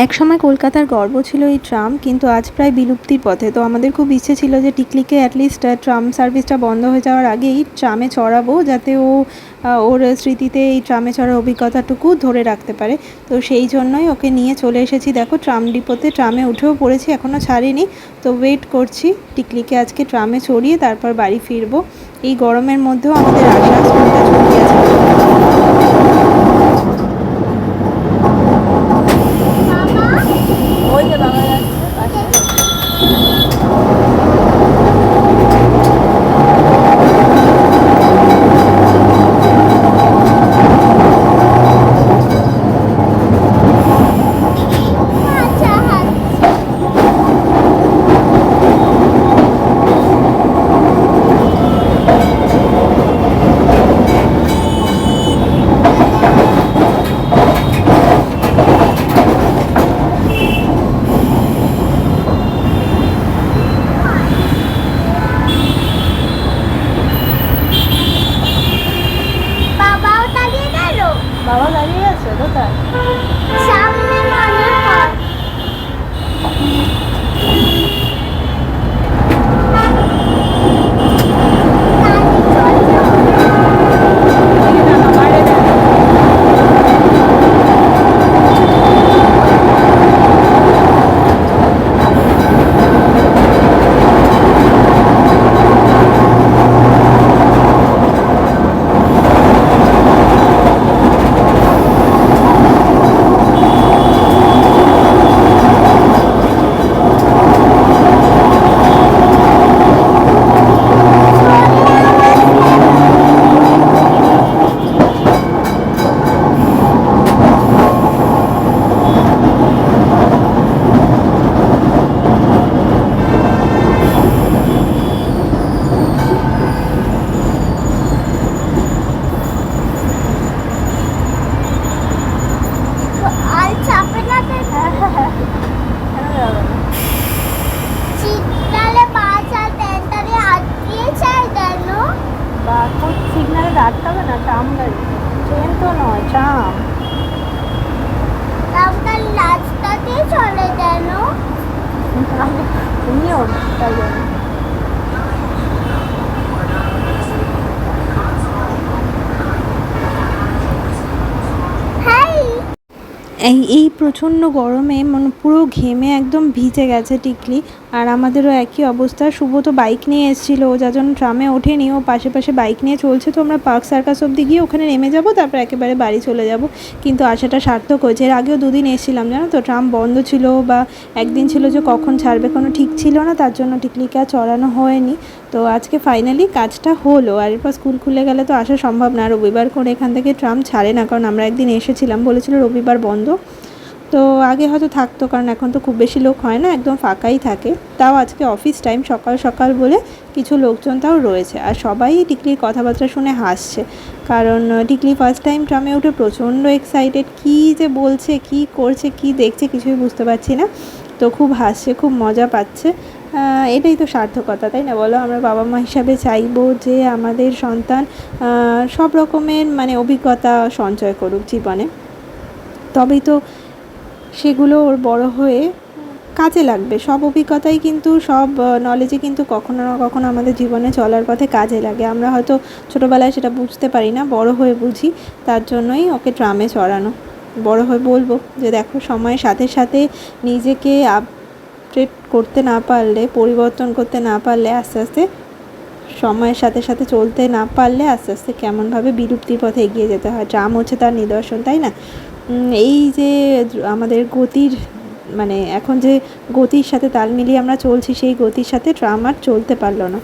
একসময় কলকাতার গর্ব ছিল এই ট্রাম, কিন্তু আজ প্রায় বিলুপ্তির পথে। তো আমাদের খুব ইচ্ছে ছিল যে টিকলিকে অ্যাটলিস্ট ট্রাম সার্ভিসটা বন্ধ হয়ে যাওয়ার আগেই ট্রামে চড়াবো, যাতে ওর স্মৃতিতে এই ট্রামে চড়ার অভিজ্ঞতাটুকু ধরে রাখতে পারে। তো সেই জন্যই ওকে নিয়ে চলে এসেছি। দেখো ট্রাম ডিপোতে ট্রামে উঠেও পড়েছি, এখনও ছাড়িনি। তো ওয়েট করছি টিকলিকে আজকে ট্রামে চড়িয়ে তারপর বাড়ি ফিরবো। এই গরমের মধ্যেও আমাদের আশা স্কুলটা ছুটি আছে। ওই যে বাবা যাচ্ছে। বাবা দাঁড়িয়ে আছে কোথায়? সামনে মনে হয়। সিগনালে দাঁড়াতে হবে না, ট্রাম গাড়ি, ট্রেন তো নয়, ট্রাম। রাস্তাতে চলে কেন? তুমিও না, তাই জন্য। এই প্রচণ্ড গরমে মানে পুরো ঘেমে একদম ভিজে গেছে টিকলি। আর আমাদেরও একই অবস্থা। শুভ তো বাইক নিয়ে এসেছিলো, ও যার জন্য ট্রামে ওঠেনি, ও পাশে পাশে বাইক নিয়ে চলছে। তো আমরা পার্ক সার্কাস অবধি গিয়ে ওখানে নেমে যাব, তারপর একেবারে বাড়ি চলে যাব। কিন্তু আশাটা সার্থক হয়েছে। এর আগেও দুদিন এসেছিলাম জানো তো, ট্রাম বন্ধ ছিল বা একদিন ছিল যে কখন ছাড়বে কোনো ঠিক ছিল না, তার জন্য টিকলিকে আর চড়ানো হয়নি। তো আজকে ফাইনালি কাজটা হলো। আর এরপর স্কুল খুলে গেলে তো আসা সম্ভব না, রবিবার করে এখান থেকে ট্রাম ছাড়ে না, কারণ আমরা একদিন এসেছিলাম, বলেছিল রবিবার বন্ধ। তো আগে হয়তো থাকতো, কারণ এখন তো খুব বেশি লোক হয় না, একদম ফাঁকাই থাকে। তাও আজকে অফিস টাইম, সকাল সকাল বলে কিছু লোকজন তাও রয়েছে। আর সবাই টিকলির কথাবার্তা শুনে হাসছে, কারণ টিকলি ফার্স্ট টাইম ট্রামে উঠে প্রচণ্ড এক্সাইটেড। কী যে বলছে, কী করছে, কী দেখছে কিছুই বুঝতে পারছি না। তো খুব হাসছে, খুব মজা পাচ্ছে। এটাই তো সার্থকতা, তাই না বলো? আমরা বাবা মা হিসাবে চাইবো যে আমাদের সন্তান সব রকমের মানে অভিজ্ঞতা সঞ্চয় করুক জীবনে, তবেই তো সেগুলো ওর বড় হয়ে কাজে লাগবে। সব অভিজ্ঞতাই কিন্তু, সব নলেজই কিন্তু কখনো না কখনো আমাদের জীবনে চলার পথে কাজে লাগে। আমরা হয়তো ছোটোবেলায় সেটা বুঝতে পারি না, বড় হয়ে বুঝি। তার জন্যই ওকে ট্রামে চড়ানো। বড় হয়ে বলবো যে দেখো, সময়ের সাথে সাথে নিজেকে আপডেট করতে না পারলে, পরিবর্তন করতে না পারলে, আস্তে আস্তে সময়ের সাথে সাথে চলতে না পারলে আস্তে আস্তে কেমনভাবে বিলুপ্তির পথে এগিয়ে যেতে হয়। ট্রাম হচ্ছে তার নিদর্শন, তাই না? এই যে আমাদের গতির মানে এখন যে গতির সাথে তাল মিলিয়ে আমরা চলছি, সেই গতির সাথে ট্রাম আর চলতে পারলো না।